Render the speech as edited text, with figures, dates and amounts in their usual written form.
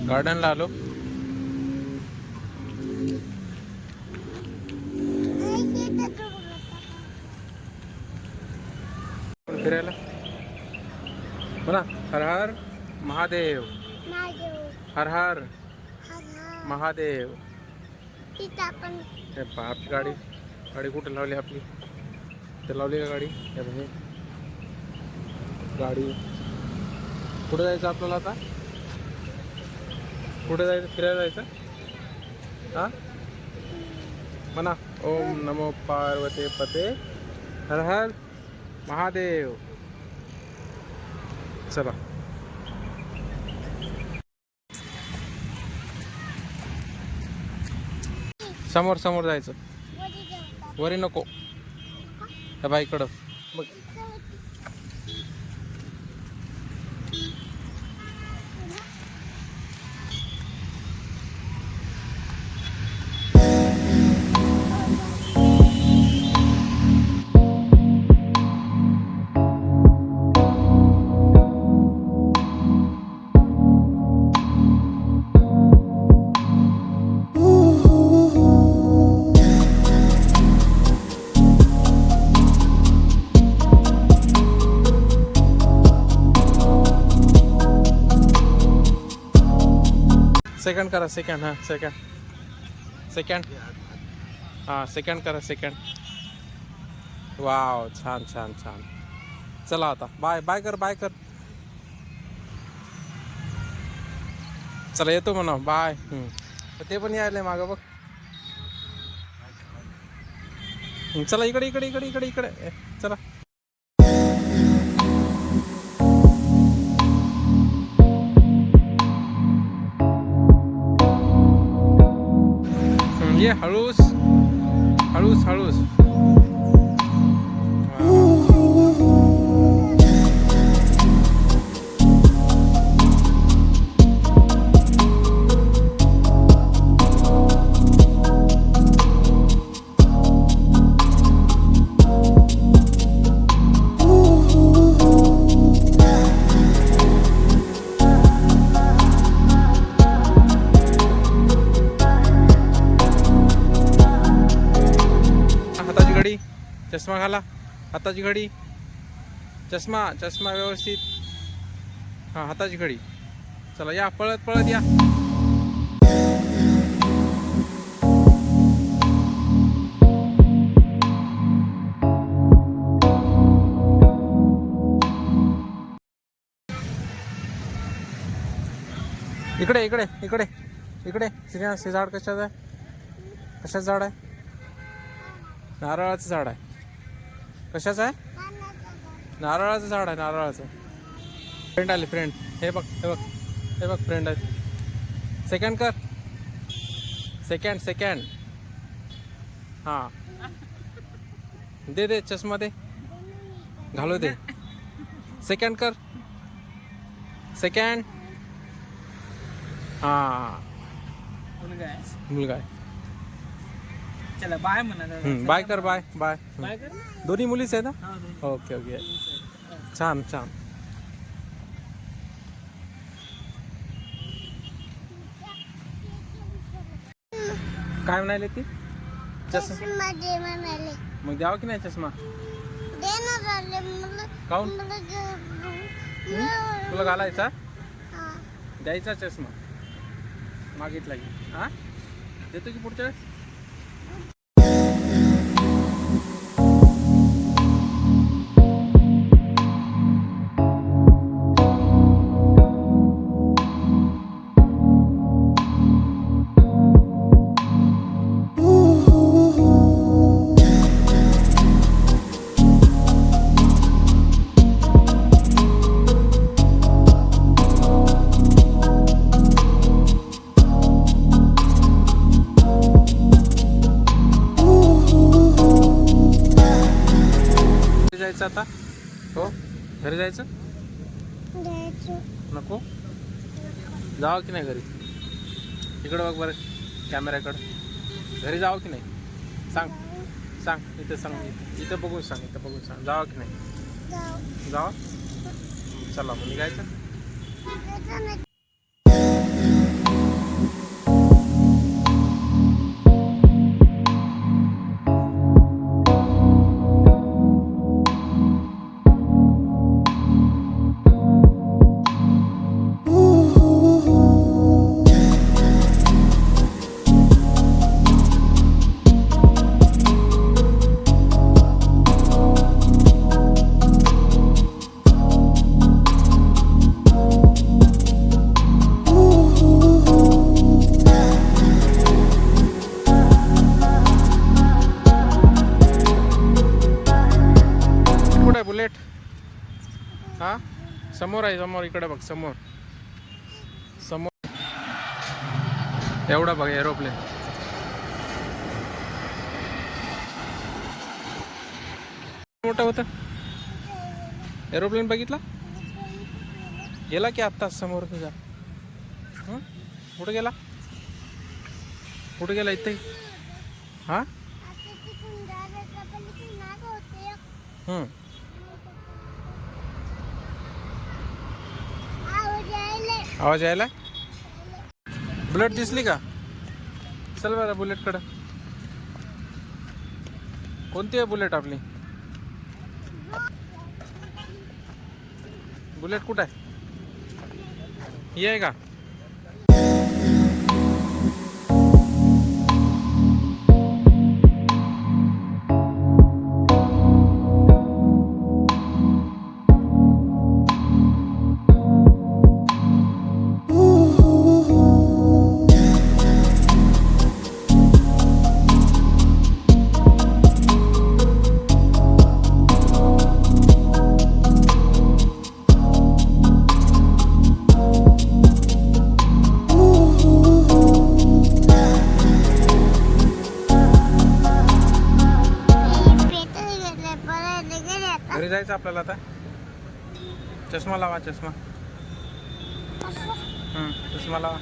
गार्डनला आलो. फिरायला बोला. हर हर महादेव. हर हर महादेव. आपली गाडी गाडी कुठे लावली आपली? ते लावली का गाडी? गाडी कुठे जायचं आपल्याला आता? कुठे जायचं? फिरायला जायचं हा म्हणा. ओम नमो पार्वती पते हर हर महादेव. चला समोर समोर जायचं. वरी नको त्या बाईकडं बघ. सेकंड करा. सेकंड. हां सेकंड हां सेकंड करा. सेकंड. वाव छान छान छान. चला आता बाय बाय कर. बाय कर. चला येतो म्हणा. बाय. ते पण यायला मागं बघ. चला इकडे इकडे इकडे इकडे इकडे चला. ये हळूस हळूस हळूस. चष्मा घाला. हाताची घडी. चष्मा चष्मा व्यवस्थित. हां हाताची घडी. चला या पळत पळत या. इकडे इकडे इकडे इकडे. हे झाड कशाचं आहे? कशाचं झाड आहे? नारळाचं झाड आहे. कशाचं आहे? नारळाचं झाड आहे. नारळाचं. फ्रेंड आले. फ्रेंड. हे बघ हे बघ हे बघ फ्रेंड आहे. सेकंड कर. Second second. हां दे दे चष्मा दे. घालू दे. सेकंड कर. सेकंड. हां मुलगा आहे. चला बाय म्हणा. बाय कर. Bye bye. बाय कर. दोन्ही मुलीच आहे ना? ओके ओके छान छान. काय म्हणाले ती? चष्मा दे म्हणाले. मग द्यावं की नाही चष्मा? देणार आले मला. काऊन? तुला घालायचा? द्यायचा चष्मा मागितला की. हा देतो की पुढच्या वेळेस. जायचं आता? हो घरी जायचं? नको जावं की नाही घरी? इकडं बघ बरं कॅमेऱ्याकडं. घरी जावं की नाही? सांग सांग. इथं सांग. इथं बघून सांग. इथं बघून सांग. जावं की नाही? जावं. चला मग निघायचं. त्याचं नाही. कुठे आहे बुलेट? हा समोर आहे, समोर इकडे बघ, समोर समोर एवढा बघ एरोप्लेन. मोठं होतं एरोप्लेन, बघितला गेला की आत्ताच समोर तुझा. हं? कुठे गेला? कुठे गेला? इथे. हा आता तिकडून डायरेक्ट आपल्याला नाग होते. हं. आवाज यायले. आवाज यायला? बुलेट दिसली का? चल बरं बुलेटकडं. कोणती आहे बुलेट आपली? बुलेट कुठं आहे? ही आहे का? पेट्रोल घेतले परत गेले आता. घरी जायचं आपल्याला आता. चष्मा लावा, चष्मा. चष्मा लावा.